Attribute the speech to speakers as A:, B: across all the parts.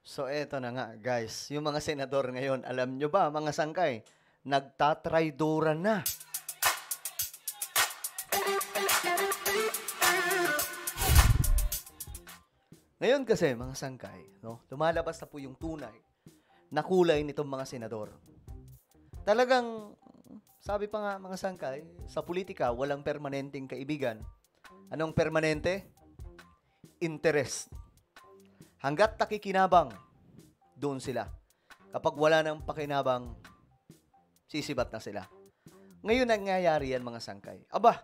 A: So eto na nga guys, yung mga senador ngayon, alam nyo ba mga sangkay, nagtatraydoran na. Ngayon kasi mga sangkay, no, lumalabas na po yung tunay na kulay nitong mga senador. Talagang, sabi pa nga mga sangkay, sa politika walang permanenteng kaibigan. Anong permanente? Interest. Hanggat nakikinabang, doon sila. Kapag wala nang pakinabang, sisibat na sila. Ngayon nangyayari yan mga sangkay. Aba,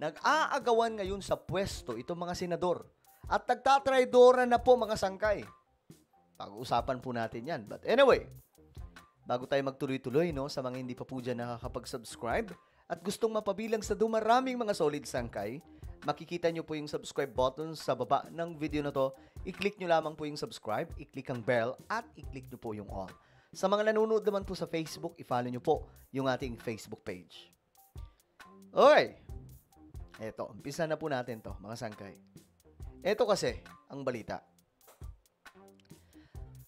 A: nag-aagawan ngayon sa pwesto itong mga senador. At nagtatraydoran na po mga sangkay. Pag-uusapan po natin yan. But anyway, bago tayo magtuloy-tuloy, no, sa mga hindi pa po dyan nakakapag-subscribe at gustong mapabilang sa dumaraming mga solid sangkay, makikita nyo po yung subscribe button sa baba ng video na to. I-click nyo lamang po yung subscribe, i-click ang bell, at i-click nyo po yung all. Sa mga nanonood naman po sa Facebook, i-follow nyo po yung ating Facebook page. Okay. Eto, umpisa na po natin to, mga sangkay. Eto kasi, ang balita.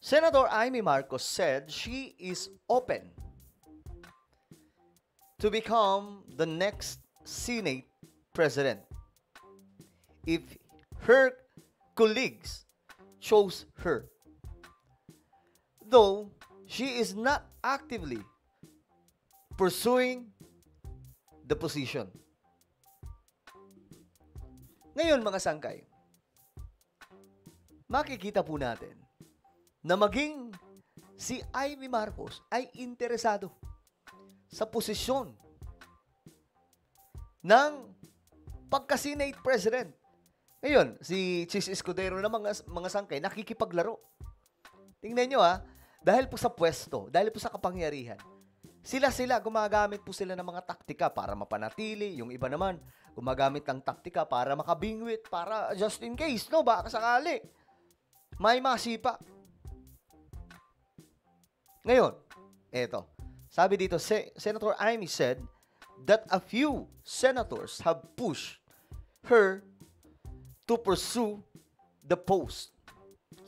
A: Senator Amy Marcos said she is open to become the next Senate President if her colleagues chose her. Though she is not actively pursuing the position. Ngayon mga sangkay, makikita po natin na maging si Amy Marcos ay interesado sa posisyon ng pagka-Senate President. Ngayon, si Chis Escudero na mga sangkay nakikipaglaro. Tingnan nyo dahil po sa pwesto, dahil po sa kapangyarihan, sila gumagamit po sila ng mga taktika para mapanatili, yung iba naman gumagamit ng taktika para makabingwit, para just in case, no, baka sakali may masipa. Ngayon, eto. Sabi dito, Senator Amy said that a few senators have pushed her to pursue the post.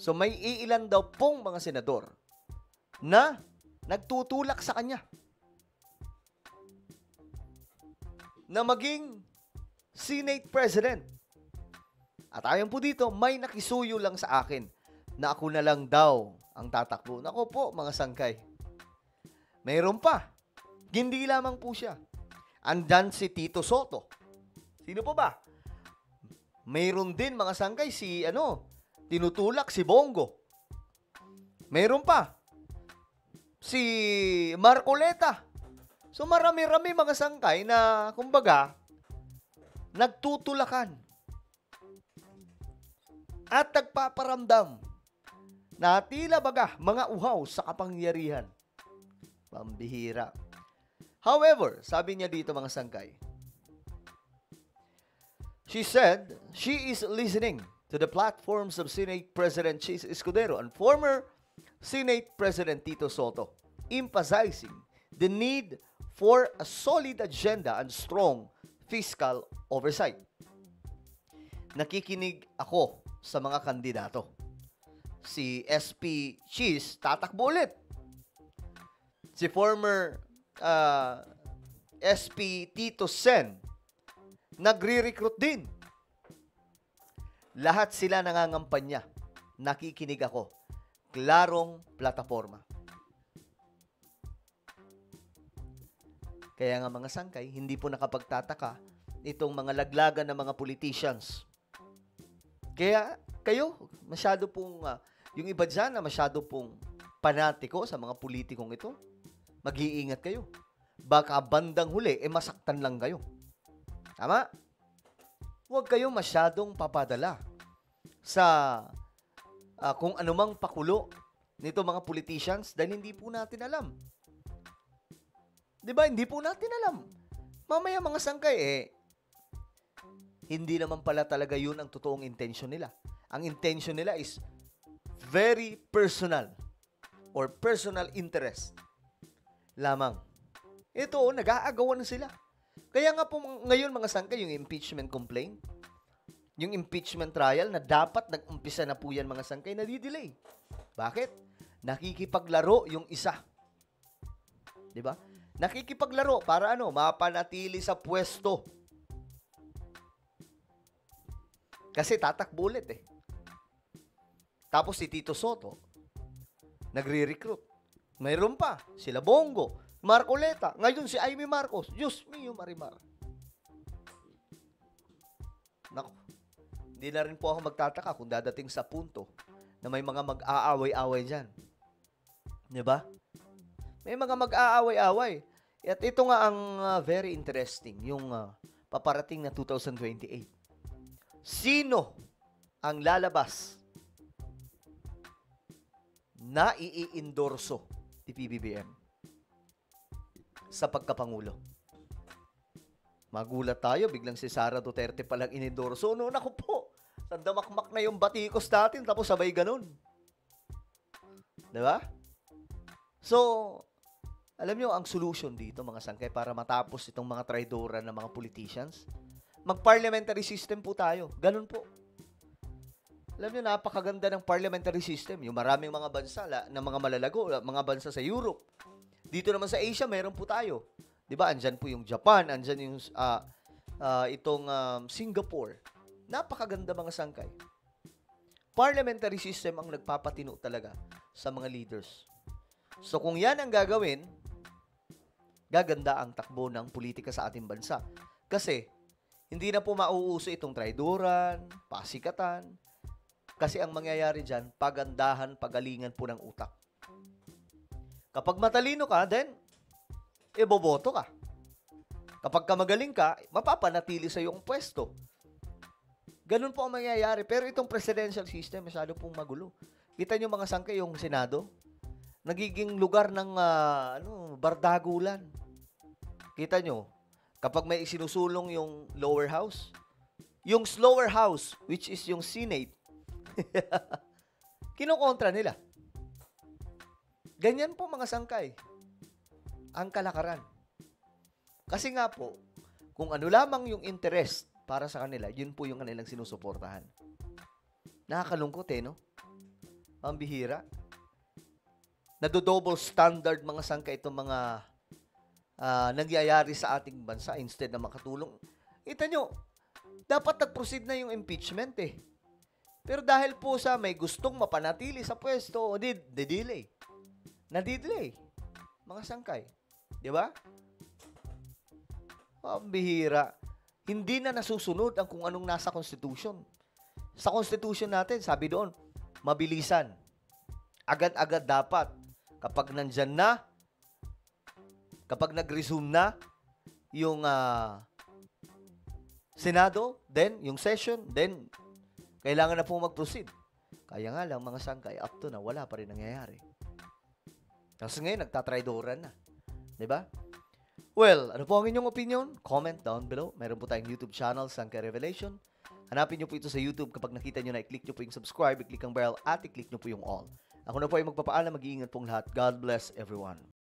A: So may iilan daw pong mga senador na nagtutulak sa kanya na maging Senate President. At ayon po dito, may nakisuyo lang sa akin na ako na lang daw ang tatakbo. Nako po, mga sangkay. Mayroon pa. Hindi lamang po siya. Andyan si Tito Soto. Sino po ba? Mayroon din, mga sangkay, tinutulak si Bongo. Mayroon pa. Si Marcoleta. So marami-rami mga sangkay na, kumbaga, nagtutulakan. At nagpaparamdam na tila baga mga uhaw sa kapangyarihan. Pambihira. However, sabi niya dito mga sangkay, she said she is listening to the platforms of Senate President Chis Escudero and former Senate President Tito Soto, emphasizing the need for a solid agenda and strong fiscal oversight. Nakikinig ako sa mga kandidato. Si SP Chis, tatakbo ulit. Si former SP Tito Sen, nagre-recruit din. Lahat sila nangangampanya. Nakikinig ako. Klarong plataforma. Kaya nga mga sangkay, hindi po nakapagtataka itong mga laglagan ng mga politicians. Kaya kayo, masyado pong, yung iba dyan na masyado pong panatiko sa mga politikong ito, mag-iingat kayo. Baka bandang huli, masaktan lang kayo. Tama? Huwag kayo masyadong papadala sa kung anumang pakulo nito mga politicians dahil hindi po natin alam. Diba? Hindi po natin alam. Mamaya mga sangkay, hindi naman pala talaga yun ang totoong intention nila. Ang intention nila is very personal or personal interest lamang. Ito, nag-aagawan na sila. Kaya nga po ngayon mga sangkay, yung impeachment complaint, Yung impeachment trial na dapat nag-umpisa na po yan mga sangkay, nadidelay. Bakit? Nakikipaglaro yung isa. Di ba? Nakikipaglaro para ano? Mapanatili sa pwesto. Kasi tatakbo ulit eh. Tapos si Tito Soto, nagre-recruit. Mayroon pa, sila Bongo, Marcoleta. Ngayon si Amy Marcos. Diyos mio, Marimar. Naku, hindi na rin po ako magtataka kung dadating sa punto na may mga mag-aaway-away dyan. Di ba? May mga mag-aaway-away. At ito nga ang very interesting, yung paparating na 2028. Sino ang lalabas na i-endorso ni PBBM sa pagkapangulo? Magulat tayo, biglang si Sara Duterte palang inendorso. No, naku po, sandamakmak na yung batikos natin, tapos sabay ganun. Diba? So, alam nyo, ang solution dito, mga sangkay, para matapos itong mga traidoran ng mga politicians, mag-parliamentary system po tayo. Ganun po. Alam nyo, napakaganda ng parliamentary system. Yung maraming mga bansa, ng mga malalago, mga bansa sa Europe. Dito naman sa Asia, meron po tayo. Diba? Andyan po yung Japan, andyan yung itong Singapore. Napakaganda mga sangkay. Parliamentary system ang nagpapatino talaga sa mga leaders. So kung yan ang gagawin, gaganda ang takbo ng politika sa ating bansa. Kasi hindi na po mauuso itong traidoran, pasikatan. Kasi ang mangyayari dyan, pagandahan, pagalingan po ng utak. Kapag matalino ka, then iboboto ka. Kapag ka magaling ka, mapapanatili sa iyong pwesto. Ganun po ang mangyayari. Pero itong presidential system, masyado pong magulo. Kita nyo mga sangkay, yung Senado, nagiging lugar ng bardagulan. Kita nyo, kapag may isinusulong yung lower house, yung slower house, which is yung Senate, kinokontra nila. Ganyan po mga sangkay ang kalakaran. Kasi nga po, kung ano lamang yung interest para sa kanila, yun po yung kanilang sinusuportahan. Nakakalungkot no? Ang bihira. Nado-double standard mga sangkay itong mga nangyayari sa ating bansa instead na makatulong. Kita nyo, dapat nag-proceed na yung impeachment Pero dahil po sa may gustong mapanatili sa pwesto, delay. Nadidelay. Mga sangkay. Di ba? Ang bihira. Hindi na nasusunod ang kung anong nasa Constitution. Sa Constitution natin, sabi doon, mabilisan. Agad-agad dapat. Kapag nandyan na, kapag nag-resume na yung Senado, then yung session, then kailangan na po mag-proceed. Kaya nga lang, mga sangkay, up to na, wala pa rin nangyayari. Kasi ngayon, nagtatraidoran na. Diba? Well, ano po ang inyong opinion? Comment down below. Meron po tayong YouTube channel, Sangkay Revelation. Hanapin nyo po ito sa YouTube. Kapag nakita nyo na, i-click nyo po yung subscribe, i-click ang bell, at i-click nyo po yung all. Ako na po ay magpapaalam. Mag-iingat pong lahat. God bless everyone.